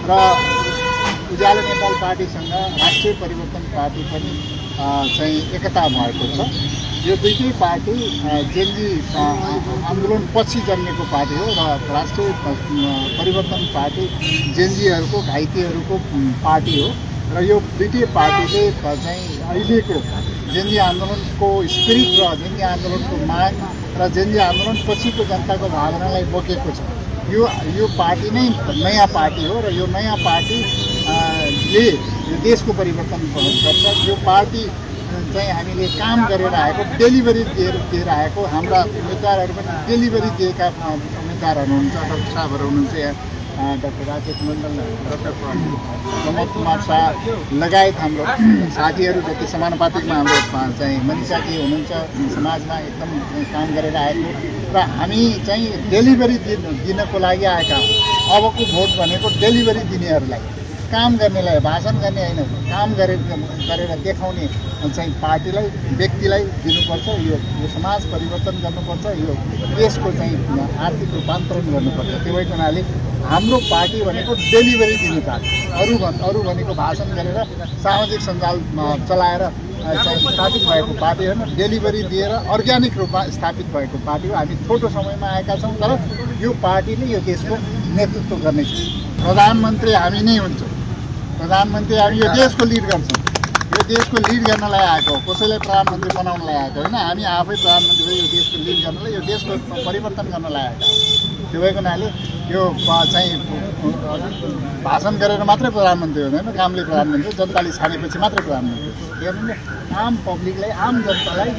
र उज्यालो नेपाल पार्टीसँग राष्ट्रिय परिवर्तन पार्टी पनि चाहिँ एकता भएको छ। यो दुईटै पार्टी जेनजी आन्दोलनपछि जन्मेको पार्टी हो र राष्ट्रिय परिवर्तन पार्टी जेनजीहरूको घाइतेहरूको पार्टी हो र यो दुईटै पार्टीले चाहिँ अहिलेको जेनजी आन्दोलनको स्पिरिट र जेनजी आन्दोलनको माग र जेनजी आन्दोलनपछिको जनताको भावनालाई बोकेको छ। यो पार्टी नै नयाँ पार्टी हो र यो नयाँ पार्टी ले देशको परिवर्तन गर्छ। यो पार्टी चाहिँ हामीले काम गरेर आएको, डेलिभरी दिएर आएको, हाम्रा उम्मेदवारहरू पनि डेलिभरी दिएका उम्मेदवारहरू हुनुहुन्छ। डाक्टर साहबहरू हुनुहुन्छ यहाँ, डाक्टर राकेश मण्डल, डाक्टर प्रमोद कुमार शाह लगायत हाम्रो साथीहरू जति समानुपातिकमा हाम्रो चाहिँ मनिषाजी हुनुहुन्छ, समाजमा एकदम काम गरेर आएको र हामी चाहिँ डेलिभरी दिनको लागि आएका। अबको भोट भनेको डेलिभरी दिनेहरूलाई, काम गर्नेलाई, भाषण गर्ने होइन, काम गरेर देखाउने चाहिँ पार्टीलाई, व्यक्तिलाई दिनुपर्छ। यो समाज परिवर्तन गर्नुपर्छ, यो देशको चाहिँ आर्थिक रूपान्तरण गर्नुपर्छ। त्यो भएको हुनाले हाम्रो पार्टी भनेको डेलिभरी दिनु चाहन्छ। अरू भनेको भाषण गरेर सामाजिक सञ्जाल चलाएर चाहिँ स्थापित भएको पार्टी होइन, डेलिभरी दिएर अर्ग्यानिक रूपमा स्थापित भएको पार्टी हो। हामी छोटो समयमा आएका छौँ, तर यो पार्टीले यो देशको नेतृत्व गर्नेछ। प्रधानमन्त्री हामी नै हुन्छौँ, प्रधानमन्त्री हामी यो देशको लिड गर्छौँ। यो देशको लिड गर्नलाई आएको, कसैलाई प्रधानमन्त्री बनाउनलाई आएको होइन। हामी आफै प्रधानमन्त्री भयो, यो देशको लिड गर्नलाई, यो देशको परिवर्तन गर्नलाई आएका। त्यो भएको हुनाले यो चाहिँ भाषण गरेर मात्रै प्रधानमन्त्री हुँदैन, कामले प्रधानमन्त्री, जनताले छानेपछि मात्रै प्रधानमन्त्री। किनभने आम पब्लिकलाई, आम जनतालाई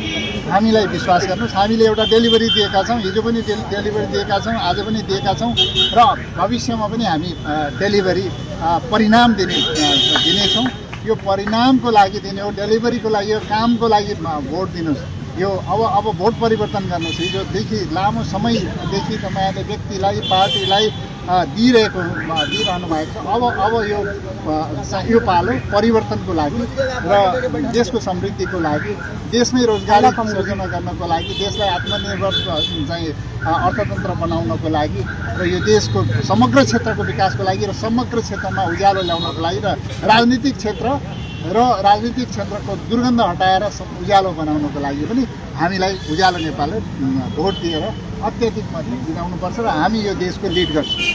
हामीलाई विश्वास गर्नुहोस्, हामीले एउटा डेलिभरी दिएका छौँ। हिजो पनि डेलिभरी दिएका छौँ, आज पनि दिएका छौँ र भविष्यमा पनि हामी डेलिभरी परिणाम दिनेछौँ। यो परिणामको लागि दिने हो, डेलिभरीको लागि हो, कामको लागि भोट दिनुहोस्। यो अब भोट परिवर्तन गर्नुहोस्। हिजोदेखि लामो समयदेखि तपाईँहरूले व्यक्तिलाई, पार्टीलाई दिइरहनु भएको छ। अब यो पालो परिवर्तनको लागि र देशको समृद्धिको लागि, देशमै रोजगारी सृजना गर्नको लागि, देशलाई आत्मनिर्भर चाहिँ अर्थतन्त्र बनाउनको लागि र यो देशको समग्र क्षेत्रको विकासको लागि र समग्र क्षेत्रमा उज्यालो ल्याउनको लागि र राजनीतिक क्षेत्रको दुर्गन्ध हटाएर उज्यालो बनाउनको लागि पनि हामीलाई उज्यालो नेपालले भोट दिएर अत्याधिक मत जिताउनुपर्छ र हामी यो देशको लिड गर्छौँ।